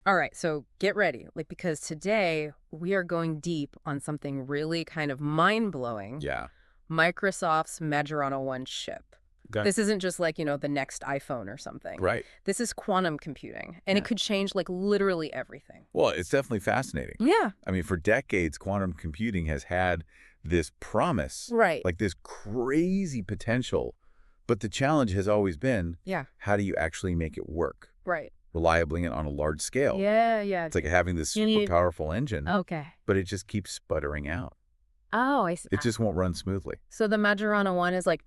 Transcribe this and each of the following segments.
All right, so get ready, because today we are going deep on something really kind of mind-blowing. Yeah. Microsoft's Majorana 1 chip. Okay. This isn't just the next iPhone or something. Right. This is quantum computing, and Yeah. it could change literally everything. Well, it's definitely fascinating. Yeah. I mean, for decades, quantum computing has had this promise, Right. like this crazy potential. But the challenge has always been, Yeah. how do you actually make it work Right. reliably and on a large scale? Yeah. It's like having this You super need- powerful engine, Okay. but it just keeps sputtering out. Oh, I see. It just won't run smoothly. So the Majorana 1 is like...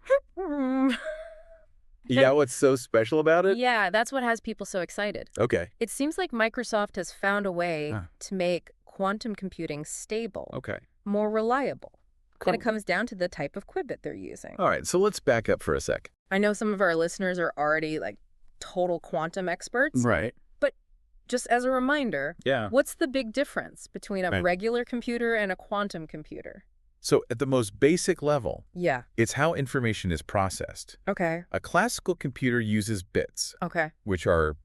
Yeah, what's so special about it? Yeah, that's what has people so excited. Okay. It seems like Microsoft has found a way Huh. to make quantum computing stable, Okay. more reliable. Then it Cool. comes down to the type of qubit they're using. All right, so let's back up for a sec. I know some of our listeners are already total quantum experts, Right. but just as a reminder, Yeah. what's the big difference between a Right. regular computer and a quantum computer? So at the most basic level, Yeah. it's how information is processed. Okay. A classical computer uses bits, Okay. which are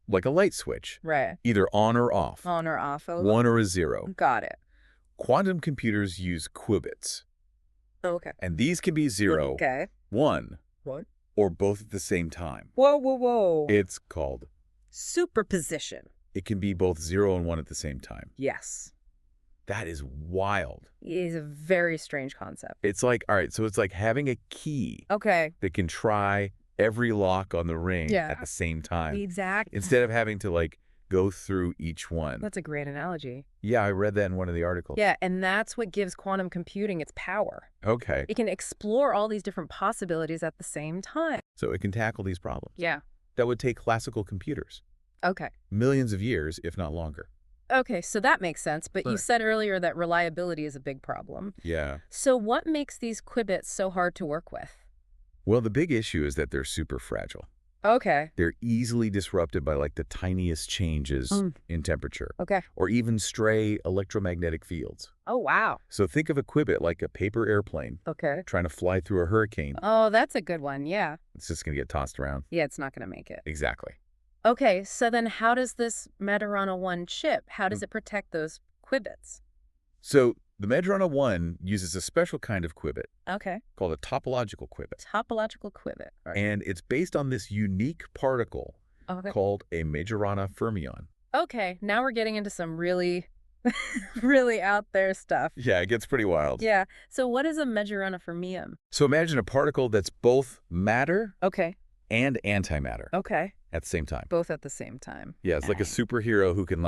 like a light switch, Right. either on or off, On or off. Oh, 1 or a 0. got it. Quantum computers use qubits, Okay. and these can be 0, Okay. 1, What? or both at the same time. Whoa. It's called. Superposition. It can be both 0 and 1 at the same time. Yes. That is wild. It is a very strange concept. It's like, all right, so it's like having a key Okay. that can try every lock on the ring Yeah. at the same time, Exactly. instead of having to go through each one. That's a great analogy. Yeah, I read that in one of the articles. Yeah, and that's what gives quantum computing its power. Okay. It can explore all these different possibilities at the same time. So it can tackle these problems. Yeah. That would take classical computers Okay. millions of years, if not longer. Okay, so that makes sense, but you Right. said earlier that reliability is a big problem. Yeah. So what makes these qubits so hard to work with? Well, the big issue is that they're super fragile. Okay. They're easily disrupted by the tiniest changes in temperature, Okay. or even stray electromagnetic fields. Oh, wow. So think of a qubit like a paper airplane Okay. trying to fly through a hurricane. Oh, that's a good one. Yeah. It's just going to get tossed around. Yeah, it's not going to make it. Exactly. Okay, so then how does this Majorana 1 chip, how does it protect those qubits? So the Majorana 1 uses a special kind of qubit Okay. called a topological qubit. Topological qubit. All right. And it's based on this unique particle Okay. called a Majorana fermion. Okay, now we're getting into some really, really out there stuff. Yeah, it gets pretty wild. Yeah. So what is a Majorana fermion? So imagine a particle that's both matter Okay. and antimatter Okay. at the same time. Both at the same time. Yeah, it's like a superhero who can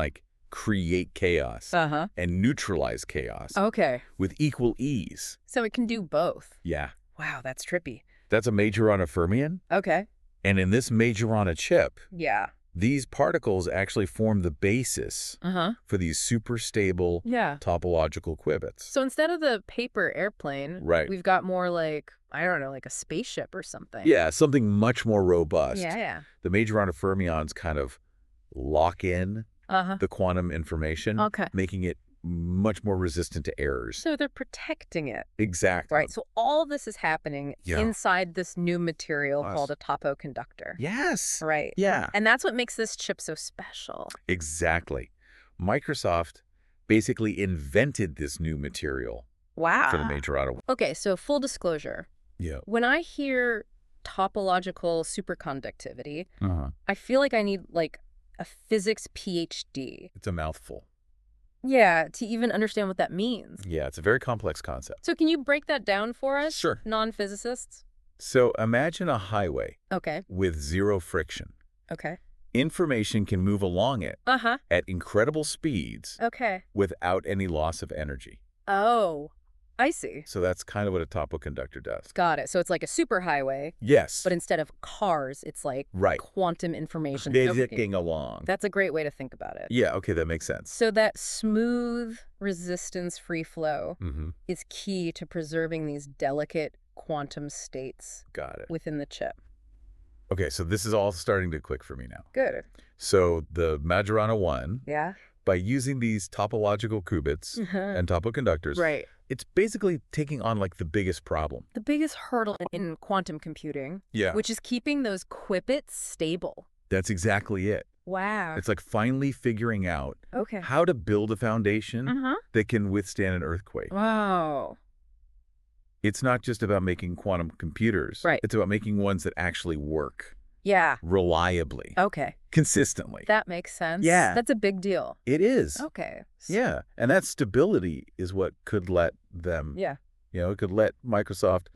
create chaos Uh-huh. and neutralize chaos Okay. with equal ease. So it can do both. Yeah, Wow, that's trippy. that's a Majorana fermion. Okay. And in this Majorana chip, Yeah. these particles actually form the basis Uh-huh. for these super stable Yeah. topological qubits. So instead of the paper airplane, Right. we've got more I don't know, a spaceship or something. Yeah, something much more robust. Yeah. The Majorana fermions kind of lock in Uh-huh. the quantum information, Okay. making it much more resistant to errors. So they're protecting it. Exactly. Right. So all this is happening Yeah. inside this new material Us. called a topoconductor. Yes. Right. Yeah. And that's what makes this chip so special. Exactly. Microsoft basically invented this new material Wow. for the Majorana. Okay, so full disclosure. Yeah. When I hear topological superconductivity, Uh-huh. I feel like I need a physics PhD. It's a mouthful. Yeah, to even understand what that means. Yeah, it's a very complex concept. So can you break that down for us? Sure. Non-physicists? So imagine a highway Okay. with zero friction. Okay. Information can move along it Uh-huh. at incredible speeds Okay. without any loss of energy. Oh, I see. So that's kind of what a topoconductor does. Got it. So it's like a superhighway, Yes. but instead of cars, it's Right. quantum information. Zigzagging along. That's a great way to think about it. Yeah, okay, that makes sense. So that smooth resistance-free flow Mm-hmm. is key to preserving these delicate quantum states Got it. within the chip. Okay, so this is all starting to click for me now. Good. So the Majorana 1, Yeah. by using these topological qubits and topoconductors, Right. it's basically taking on the biggest problem. The biggest hurdle in quantum computing, Yeah. which is keeping those qubits stable. That's exactly it. Wow. It's like finally figuring out Okay. how to build a foundation Uh-huh. that can withstand an earthquake. Wow. It's not just about making quantum computers. Right. It's about making ones that actually work Yeah. reliably, Okay. consistently. That makes sense. Yeah. That's a big deal. It is. Okay. Yeah. And that stability is what could let them, Yeah. it could let Microsoft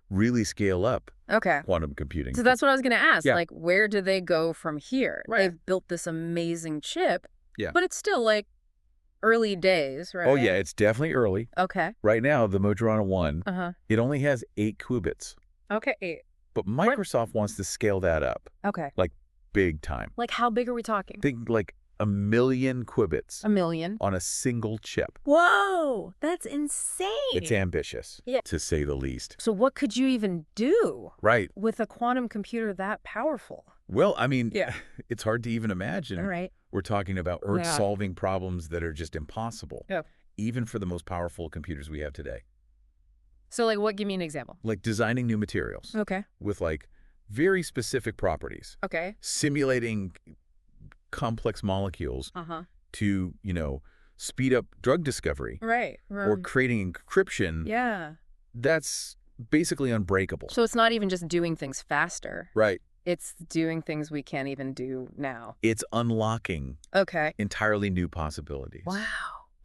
really scale up Okay. quantum computing. So that's what I was going to ask. Yeah. Like, where do they go from here? Right. They've built this amazing chip. Yeah. But it's still like early days, right? Oh, yeah. It's definitely early. Okay. Right now, the Majorana 1, Uh-huh. it only has 8 qubits. Okay. 8. But Microsoft wants to scale that up, Okay. like big time. Like, how big are we talking? Think like 1 million qubits 1 million. on a single chip. Whoa, that's insane. It's ambitious, Yeah. to say the least. So what could you even do Right. with a quantum computer that powerful? Well, I mean, Yeah. it's hard to even imagine. All right. We're talking about Earth-solving problems that are just impossible, Yeah. even for the most powerful computers we have today. So, like, what? Give me an example. Like designing new materials Okay. with, like, very specific properties. Okay. Simulating complex molecules Uh-huh. to, speed up drug discovery. Right. Or creating encryption. Yeah. That's basically unbreakable. So it's not even just doing things faster. Right. It's doing things we can't even do now. It's unlocking Okay. entirely new possibilities. Wow.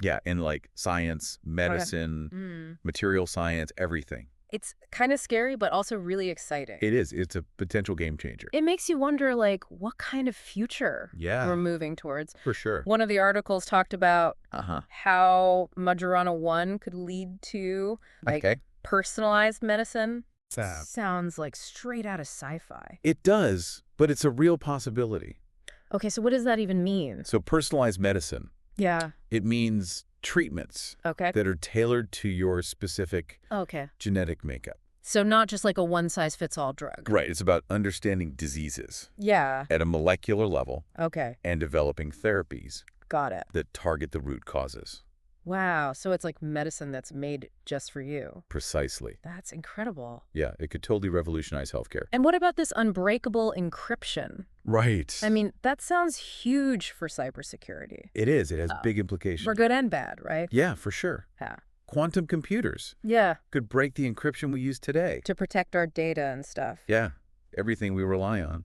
Yeah, in like science, medicine, material science, everything. It's kind of scary, but also really exciting. It is. It's a potential game changer. It makes you wonder, like, what kind of future we're moving towards. For sure. One of the articles talked about how Majorana 1 could lead to, like, personalized medicine. Sounds like straight out of sci-fi. It does, but it's a real possibility. Okay, so what does that even mean? So personalized medicine, Yeah. it means treatments Okay. that are tailored to your specific Okay. genetic makeup. So not just like a one-size-fits-all drug. Right. It's about understanding diseases Yeah. at a molecular level Okay. and developing therapies Got it. that target the root causes. Wow. So it's like medicine that's made just for you. Precisely. That's incredible. Yeah, it could totally revolutionize healthcare. And what about this unbreakable encryption? Right. I mean, that sounds huge for cybersecurity. It is. It has big implications. For good and bad, right? Yeah, for sure. Yeah. Quantum computers Yeah. could break the encryption we use today. To protect our data and stuff. Yeah, everything we rely on.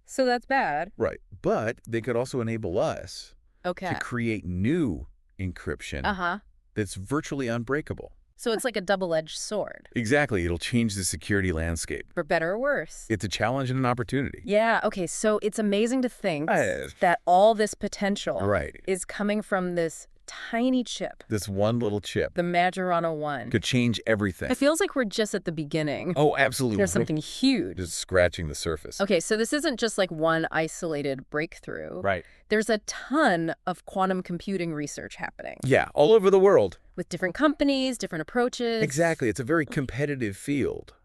So that's bad. Right. But they could also enable us Okay. to create new encryption Uh-huh. that's virtually unbreakable. So it's like a double-edged sword. Exactly. It'll change the security landscape. For better or worse. It's a challenge and an opportunity. Yeah. Okay. So it's amazing to think Right. that all this potential Right. is coming from this tiny chip, This one little chip the Majorana 1. could change everything. It feels like we're just at the beginning. Oh, absolutely. There's something huge. Just scratching the surface. Okay, so this isn't just like one isolated breakthrough. Right. There's a ton of quantum computing research happening Yeah, all over the world. with different companies, different approaches. Exactly. It's a very competitive field.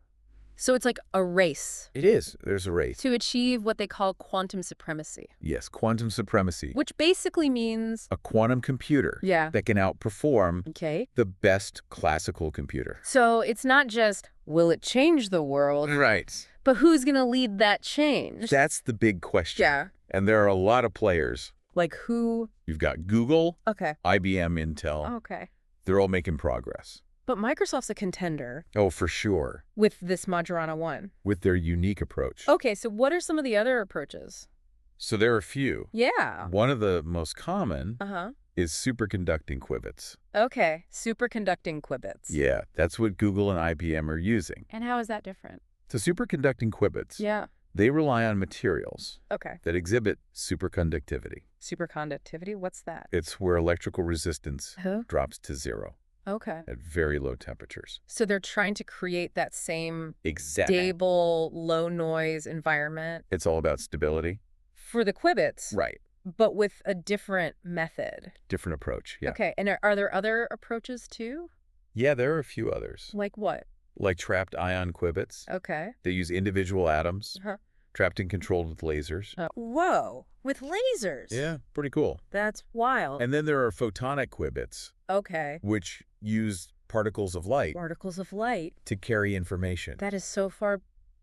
So it's like a race It is. There's a race. to achieve what they call quantum supremacy, Yes, quantum supremacy. which basically means, A quantum computer that can outperform okay, the best classical computer. so it's not just, will it change the world, Right. but who's going to lead that change? That's the big question. Yeah. And there are a lot of players. Like who? You've got Google, Okay. IBM, Intel. Okay. They're all making progress. But Microsoft's a contender Oh, for sure. with this Majorana 1. With their unique approach. Okay, so what are some of the other approaches? So there are a few. Yeah. One of the most common Uh-huh. is superconducting qubits. Okay, superconducting qubits. Yeah, that's what Google and IBM are using. And how is that different? So superconducting qubits, Yeah. they rely on materials Okay. that exhibit superconductivity. Superconductivity, what's that? It's where electrical resistance Huh? drops to zero Okay. at very low temperatures. So they're trying to create that same Exactly. stable, low noise environment It's all about stability. for the qubits, Right. but with a different method. Different approach. Yeah. Okay, and are there other approaches too? Yeah, there are a few others. Like what? Like trapped ion qubits. Okay. They use individual atoms Uh-huh. trapped and controlled with lasers. Whoa, with lasers. Yeah, pretty cool. That's wild. And then there are photonic qubits, Okay. which use particles of light Particles of light. to carry information. That is so far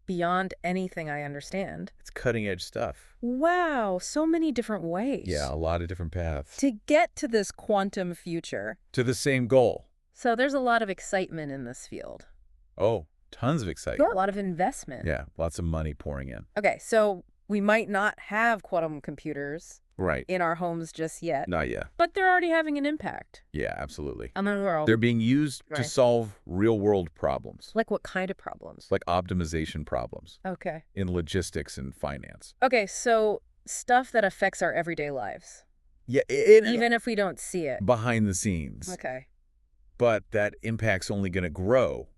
beyond anything I understand. It's cutting-edge stuff. Wow, so many different ways. Yeah, a lot of different paths. To get to this quantum future. To the same goal. So there's a lot of excitement in this field. Oh, tons of excitement. A lot of investment. Yeah, lots of money pouring in. Okay, so we might not have quantum computers in our homes just yet. Not yet. But they're already having an impact. Yeah, absolutely. On the world. They're being used to solve real-world problems. Like what kind of problems? Like optimization problems. Okay. In logistics and finance. Okay, so stuff that affects our everyday lives. Yeah. Even if we don't see it. Behind the scenes. Okay. But that impact's only going to grow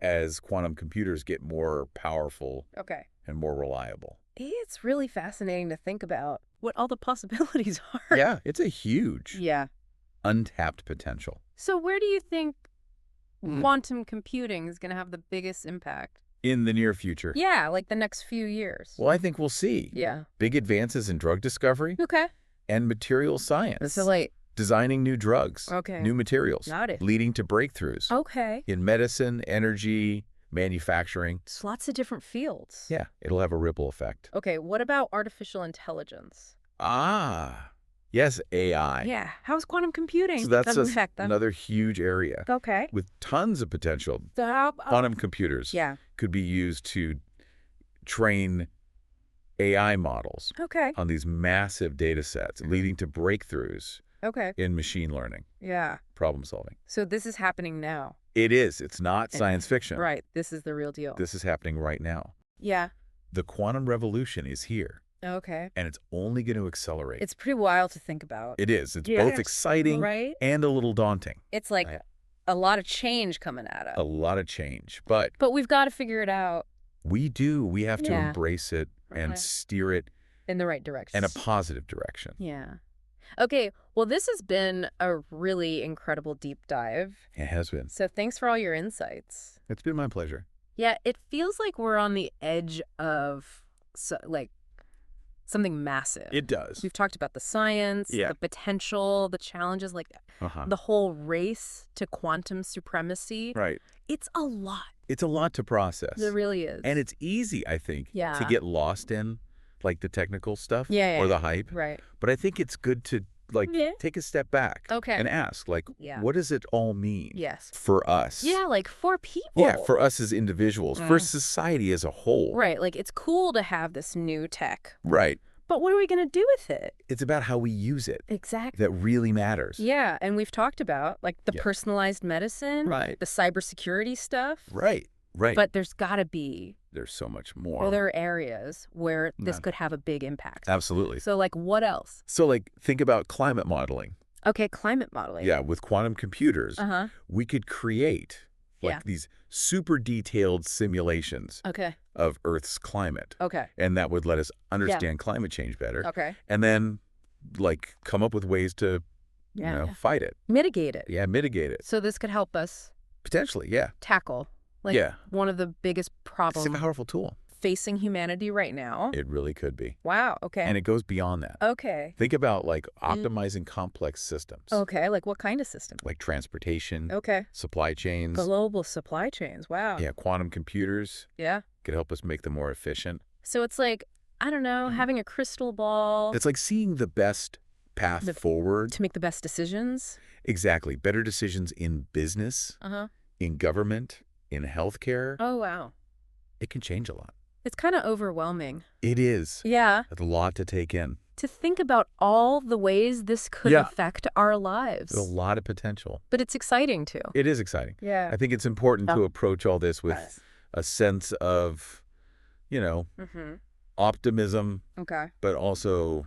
as quantum computers get more powerful and more reliable. It's really fascinating to think about what all the possibilities are. Yeah, it's a huge untapped potential. So where do you think quantum computing is going to have the biggest impact? In the near future. Yeah, like the next few years. Well, I think we'll see. Yeah. Big advances in drug discovery. Okay. And material science. So like designing new drugs. Okay. New materials. Got it. Leading to breakthroughs. Okay. In medicine, energy, manufacturing. It's lots of different fields. Yeah, it'll have a ripple effect. Okay, what about artificial intelligence? Yes, AI. Yeah, how's quantum computing? So that's another huge area. Okay. With tons of potential. So how, quantum computers could be used to train AI models on these massive data sets, leading to breakthroughs in machine learning. Yeah. Problem solving. So this is happening now. It is. It's not science fiction. Right. This is the real deal. This is happening right now. Yeah. The quantum revolution is here. Okay. And it's only going to accelerate. It's pretty wild to think about. It is. It's both exciting and a little daunting. It's like a lot of change coming at us. A lot of change. But we've got to figure it out. We do. We have to embrace it and steer it in the right direction. In a positive direction. Yeah. Okay, well, this has been a really incredible deep dive. It has been. So thanks for all your insights. It's been my pleasure. Yeah, it feels like we're on the edge of, something massive. It does. We've talked about the science, the potential, the challenges, the whole race to quantum supremacy. Right. It's a lot. It's a lot to process. It really is. And it's easy, I think, to get lost in, the technical stuff or the hype. Right. But I think it's good to, take a step back and ask, what does it all mean for us? Yeah, for people. Yeah, for us as individuals, for society as a whole. Right, it's cool to have this new tech. Right. But what are we going to do with it? It's about how we use it. Exactly. That really matters. Yeah, and we've talked about, the personalized medicine. Right. The cybersecurity stuff. Right. Right. But there's got to be... There's so much more. Other areas where this could have a big impact. Absolutely. So, what else? So, think about climate modeling. Okay, climate modeling. Yeah, with quantum computers, we could create, these super detailed simulations of Earth's climate. Okay. And that would let us understand climate change better. Okay. And then, come up with ways to, fight it. Mitigate it. Yeah, mitigate it. So this could help us... Potentially, yeah. Tackle... one of the biggest problems. It's a powerful tool. Facing humanity right now. It really could be. Wow, okay. And it goes beyond that. Okay. Think about, optimizing complex systems. Okay, what kind of systems? Like transportation. Okay. Supply chains. Global supply chains, wow. Yeah, quantum computers. Yeah. Could help us make them more efficient. So it's I don't know, having a crystal ball. It's seeing the best path forward. To make the best decisions. Exactly. Better decisions in business. In government. In healthcare. Oh, wow. It can change a lot. It's kind of overwhelming. It is. Yeah. It's a lot to take in. To think about all the ways this could affect our lives. There's a lot of potential. But it's exciting, too. It is exciting. Yeah. I think it's important to approach all this with a sense of, optimism. Okay. But also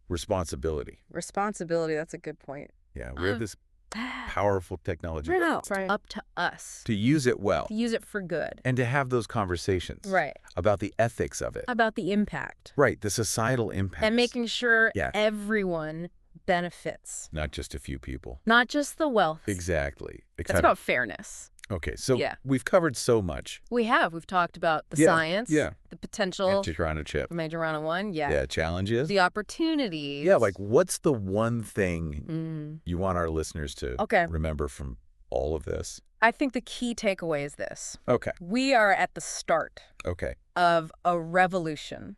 responsibility. Responsibility, that's a good point. Yeah, we have this powerful technology. It's up to us. To use it well. To use it for good. And to have those conversations. Right. About the ethics of it. About the impact. Right, the societal impact. And making sure everyone benefits. Not just a few people. Not just the wealth. Exactly. That's about fairness. Okay, so we've covered so much. We have. We've talked about the science, the potential. Majorana chip. Majorana 1, Yeah, challenges. The opportunities. Yeah, what's the one thing you want our listeners to remember from all of this? I think the key takeaway is this. Okay. We are at the start of a revolution.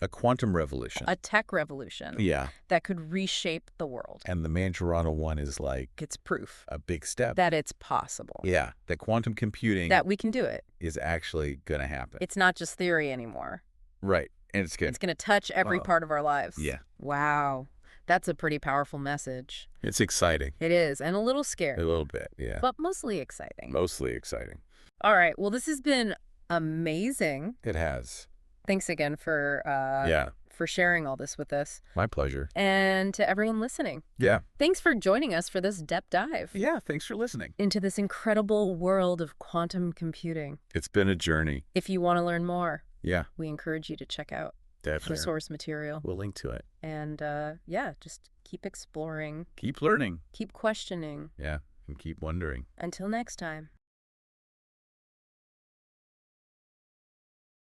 A quantum revolution. A tech revolution. Yeah. That could reshape the world. And the Majorana one is like... It's proof. A big step. That it's possible. Yeah. That quantum computing... That we can do it. Is actually going to happen. It's not just theory anymore. Right. And it's going to touch every part of our lives. Yeah. Wow. That's a pretty powerful message. It's exciting. It is. And a little scary. A little bit, yeah. But mostly exciting. Mostly exciting. All right. Well, this has been amazing. It has. Thanks again for sharing all this with us. My pleasure. And to everyone listening. Yeah. Thanks for joining us for this depth dive. Yeah, thanks for listening. Into this incredible world of quantum computing. It's been a journey. If you want to learn more, we encourage you to check out the source material. We'll link to it. And just keep exploring. Keep learning. Keep questioning. Yeah, and keep wondering. Until next time.